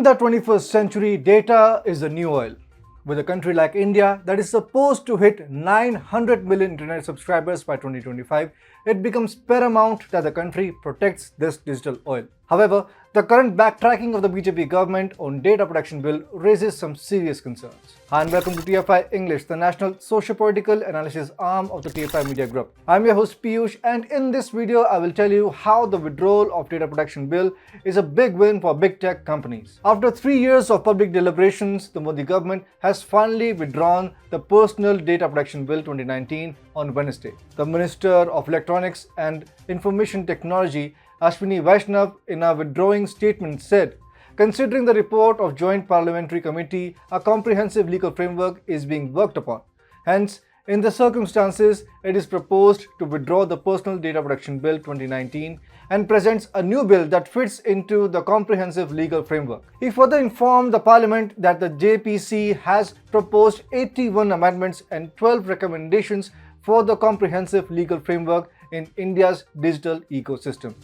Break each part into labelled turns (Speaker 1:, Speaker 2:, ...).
Speaker 1: the 21st century, data is the new oil. With a country like India that is supposed to hit 900 million internet subscribers by 2025, it becomes paramount that the country protects this digital oil. However, the current backtracking of the BJP government on data protection bill raises some serious concerns. Hi and welcome to TFI English, the national socio-political analysis arm of the TFI Media Group. I'm your host Piyush, and in this video I will tell you how the withdrawal of data protection bill is a big win for big tech companies. After 3 years of public deliberations, the Modi government has finally withdrawn the Personal Data Protection Bill 2019 on Wednesday. The Minister of Electronics and Information Technology, Ashwini Vaishnav, in a withdrawing statement said, "Considering the report of Joint Parliamentary Committee, a comprehensive legal framework is being worked upon. Hence, in the circumstances, it is proposed to withdraw the Personal Data Protection Bill 2019 and presents a new bill that fits into the comprehensive legal framework." He further informed the Parliament that the JPC has proposed 81 amendments and 12 recommendations for the comprehensive legal framework in India's digital ecosystem.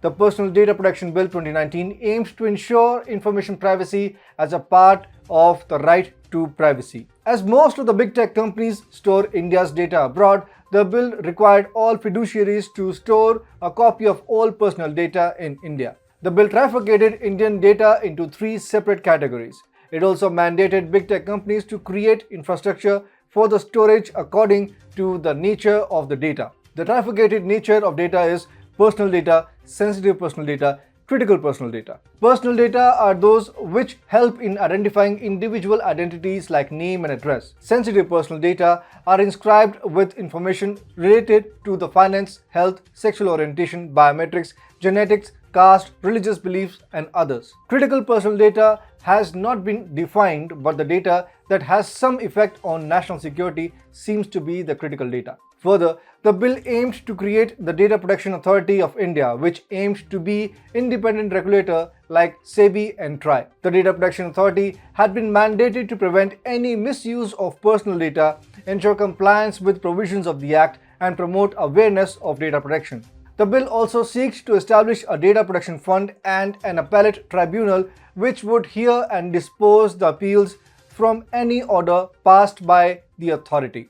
Speaker 1: The Personal Data Protection Bill 2019 aims to ensure information privacy as a part of the right to privacy. As most of the big tech companies store India's data abroad, the bill required all fiduciaries to store a copy of all personal data in India. The bill trafficated Indian data into 3 separate categories. It also mandated big tech companies to create infrastructure for the storage according to the nature of the data. The trafficated nature of data is personal data, sensitive personal data, critical personal data. Personal data are those which help in identifying individual identities like name and address. Sensitive personal data are inscribed with information related to the finance, health, sexual orientation, biometrics, genetics, caste, religious beliefs, and others. Critical personal data has not been defined, but the data that has some effect on national security seems to be the critical data. Further, the bill aimed to create the Data Protection Authority of India, which aims to be independent regulator like SEBI and TRAI. The Data Protection Authority had been mandated to prevent any misuse of personal data, ensure compliance with provisions of the Act, and promote awareness of data protection. The bill also seeks to establish a data protection fund and an appellate tribunal which would hear and dispose the appeals from any order passed by the authority.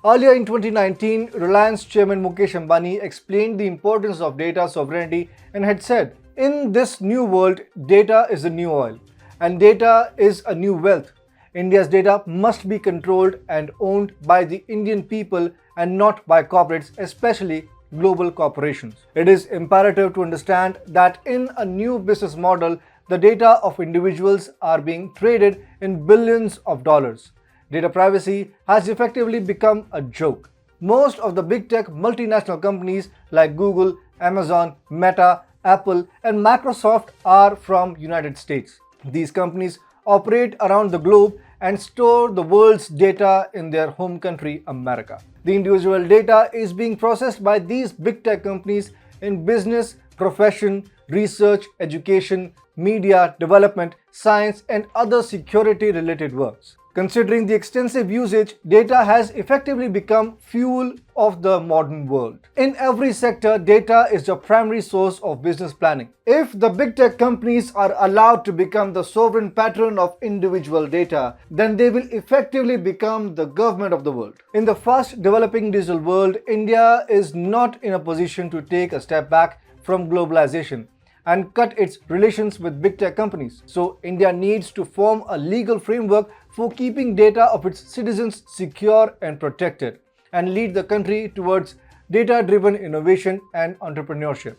Speaker 1: Earlier in 2019, Reliance chairman Mukesh Ambani explained the importance of data sovereignty and had said, "In this new world, data is the new oil, and data is a new wealth. India's data must be controlled and owned by the Indian people and not by corporates, especially global corporations. It is imperative to understand that in a new business model, the data of individuals are being traded in billions of dollars. Data privacy has effectively become a joke. Most of the big tech multinational companies like Google, Amazon, Meta, Apple, and Microsoft are from United States. These companies operate around the globe and store the world's data in their home country, America. The individual data is being processed by these big tech companies in business, profession, research, education, media, development, science, and other security-related works. Considering the extensive usage, data has effectively become fuel of the modern world. In every sector, data is the primary source of business planning. If the big tech companies are allowed to become the sovereign patron of individual data, then they will effectively become the government of the world. In the fast developing digital world, India is not in a position to take a step back from globalization and cut its relations with big tech companies. So India needs to form a legal framework for keeping data of its citizens secure and protected, and lead the country towards data-driven innovation and entrepreneurship.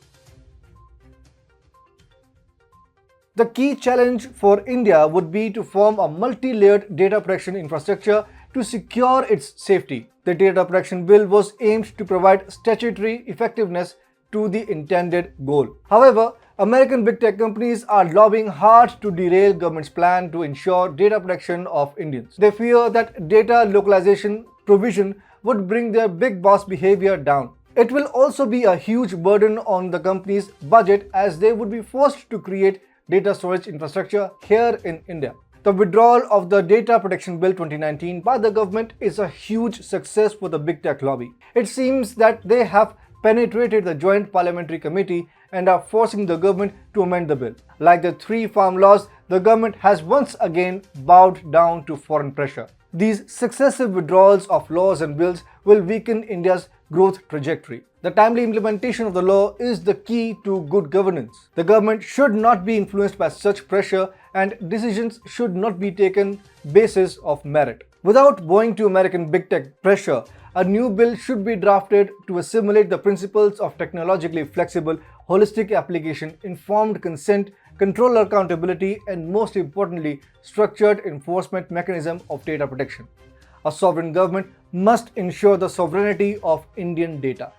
Speaker 1: The key challenge for India would be to form a multi-layered data protection infrastructure to secure its safety. The Data Protection Bill was aimed to provide statutory effectiveness to the intended goal. However, American big tech companies are lobbying hard to derail government's plan to ensure data protection of Indians. They fear that data localization provision would bring their big boss behavior down. It will also be a huge burden on the company's budget as they would be forced to create data storage infrastructure here in India. The withdrawal of the Data Protection Bill 2019 by the government is a huge success for the big tech lobby. It seems that they have penetrated the Joint Parliamentary Committee and are forcing the government to amend the bill. Like the three farm laws, the government has once again bowed down to foreign pressure. These successive withdrawals of laws and bills will weaken India's growth trajectory. The timely implementation of the law is the key to good governance. The government should not be influenced by such pressure, and decisions should not be taken basis of merit. Without bowing to American big tech pressure, a new bill should be drafted to assimilate the principles of technologically flexible, holistic application, informed consent, controller accountability, and most importantly, structured enforcement mechanism of data protection. A sovereign government must ensure the sovereignty of Indian data.